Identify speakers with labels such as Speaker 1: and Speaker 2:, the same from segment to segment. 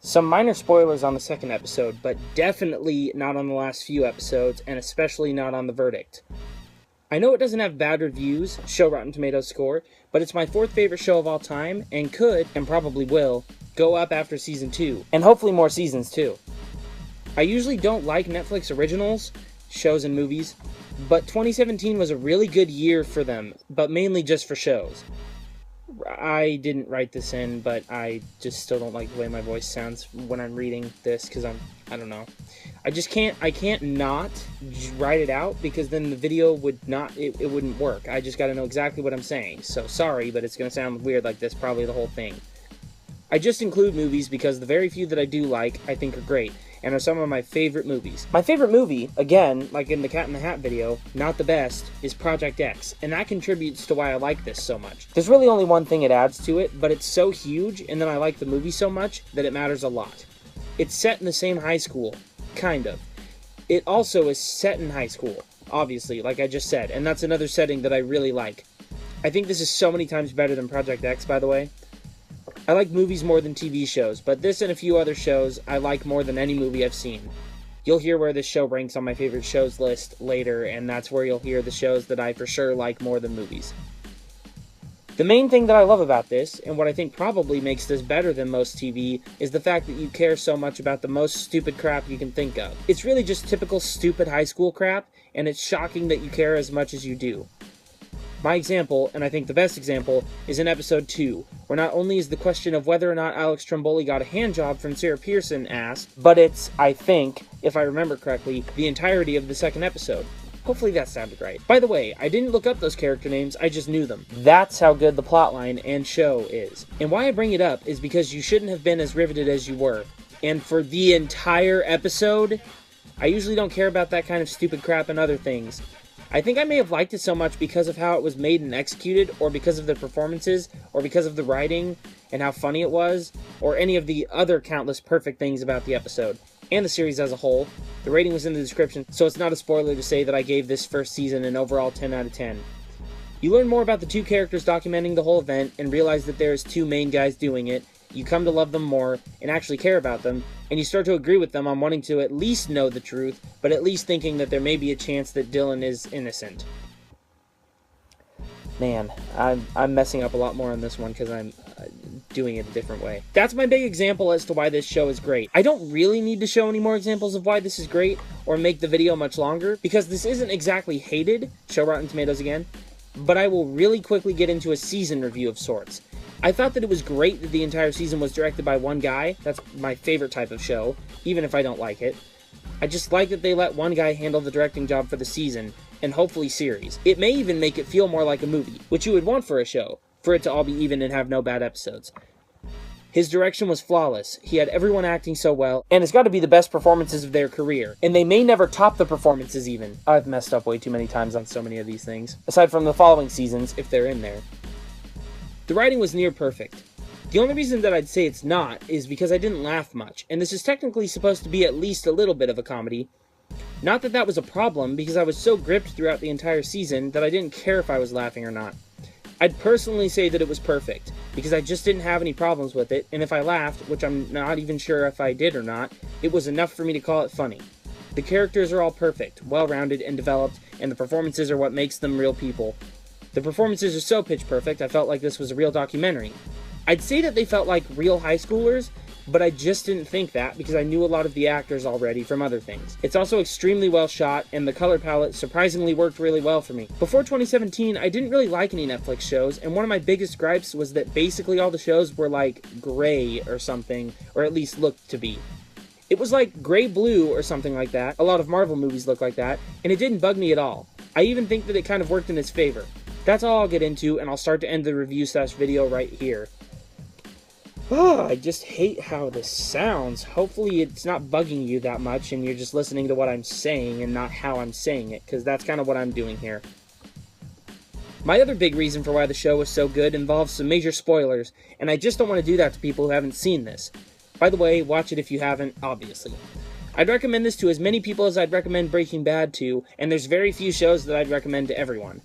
Speaker 1: Some minor spoilers on the second episode, but definitely not on the last few episodes, and especially not on the verdict. I know it doesn't have bad reviews, show Rotten Tomatoes score, but it's my fourth favorite show of all time, and could, and probably will, go up after season 2, and hopefully more seasons too. I usually don't like Netflix originals, shows and movies, but 2017 was a really good year for them, but mainly just for shows. I didn't write this in, but I just still don't like the way my voice sounds when I'm reading this, because I don't know. I can't not write it out, because then the video would not, it wouldn't work. I just gotta know exactly what I'm saying. So sorry, but it's gonna sound weird like this, probably the whole thing. I just include movies because the very few that I do like, I think are great, and are some of my favorite movies. My favorite movie, again, like in the Cat in the Hat video, not the best, is Project X, and that contributes to why I like this so much. There's really only one thing it adds to it, but it's so huge, and then I like the movie so much, that it matters a lot. It's set in the same high school, kind of. It also is set in high school, obviously, like I just said, and that's another setting that I really like. I think this is so many times better than Project X, by the way. I like movies more than TV shows, but this and a few other shows I like more than any movie I've seen. You'll hear where this show ranks on my favorite shows list later, and that's where you'll hear the shows that I for sure like more than movies. The main thing that I love about this, and what I think probably makes this better than most TV, is the fact that you care so much about the most stupid crap you can think of. It's really just typical stupid high school crap, and it's shocking that you care as much as you do. My example, and I think the best example, is in episode 2, where not only is the question of whether or not Alex Stromboli got a handjob from Sarah Pearson asked, but it's, I think, if I remember correctly, the entirety of the second episode. Hopefully that sounded right. By the way, I didn't look up those character names, I just knew them. That's how good the plotline and show is. And why I bring it up is because you shouldn't have been as riveted as you were. And for the entire episode, I usually don't care about that kind of stupid crap and other things. I think I may have liked it so much because of how it was made and executed, or because of the performances, or because of the writing, and how funny it was, or any of the other countless perfect things about the episode, and the series as a whole. The rating was in the description, so it's not a spoiler to say that I gave this first season an overall 10 out of 10. You learn more about the two characters documenting the whole event, and realize that there's two main guys doing it. You come to love them more, and actually care about them, and you start to agree with them on wanting to at least know the truth, but at least thinking that there may be a chance that Dylan is innocent. Man, I'm messing up a lot more on this one because I'm doing it a different way. That's my big example as to why this show is great. I don't really need to show any more examples of why this is great, or make the video much longer, because this isn't exactly hated, show Rotten Tomatoes again, but I will really quickly get into a season review of sorts. I thought that it was great that the entire season was directed by one guy. That's my favorite type of show, even if I don't like it. I just like that they let one guy handle the directing job for the season, and hopefully series. It may even make it feel more like a movie, which you would want for a show, for it to all be even and have no bad episodes. His direction was flawless, he had everyone acting so well, and it's got to be the best performances of their career. And they may never top the performances even. I've messed up way too many times on so many of these things. Aside from the following seasons, if they're in there. The writing was near perfect. The only reason that I'd say it's not is because I didn't laugh much, and this is technically supposed to be at least a little bit of a comedy. Not that that was a problem, because I was so gripped throughout the entire season that I didn't care if I was laughing or not. I'd personally say that it was perfect, because I just didn't have any problems with it, and if I laughed, which I'm not even sure if I did or not, it was enough for me to call it funny. The characters are all perfect, well-rounded and developed, and the performances are what makes them real people. The performances are so pitch perfect, I felt like this was a real documentary. I'd say that they felt like real high schoolers, but I just didn't think that because I knew a lot of the actors already from other things. It's also extremely well shot, and the color palette surprisingly worked really well for me. Before 2017, I didn't really like any Netflix shows, and one of my biggest gripes was that basically all the shows were like gray or something, or at least looked to be. It was like gray-blue or something like that. A lot of Marvel movies look like that, and it didn't bug me at all. I even think that it kind of worked in its favor. That's all I'll get into, and I'll start to end the review/video right here. Oh, I just hate how this sounds. Hopefully it's not bugging you that much, and you're just listening to what I'm saying and not how I'm saying it, because that's kind of what I'm doing here. My other big reason for why the show was so good involves some major spoilers, and I just don't want to do that to people who haven't seen this. By the way, watch it if you haven't, obviously. I'd recommend this to as many people as I'd recommend Breaking Bad to, and there's very few shows that I'd recommend to everyone.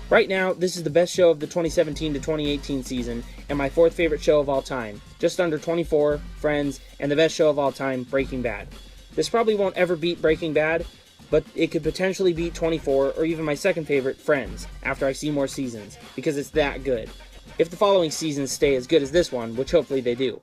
Speaker 1: Right now, this is the best show of the 2017 to 2018 season, and my fourth favorite show of all time. Just under 24, Friends, and the best show of all time, Breaking Bad. This probably won't ever beat Breaking Bad, but it could potentially beat 24, or even my second favorite, Friends, after I see more seasons, because it's that good. If the following seasons stay as good as this one, which hopefully they do.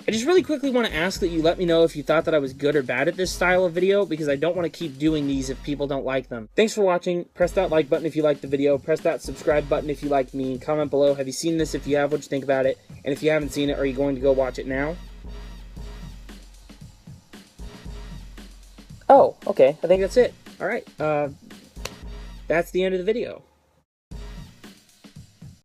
Speaker 1: I just really quickly want to ask that you let me know if you thought that I was good or bad at this style of video, because I don't want to keep doing these if people don't like them. Thanks for watching. Press that like button if you liked the video. Press that subscribe button if you liked me. Comment below, have you seen this? If you have, what'd you think about it? And if you haven't seen it, are you going to go watch it now? Oh, okay. I think that's it. Alright, that's the end of the video.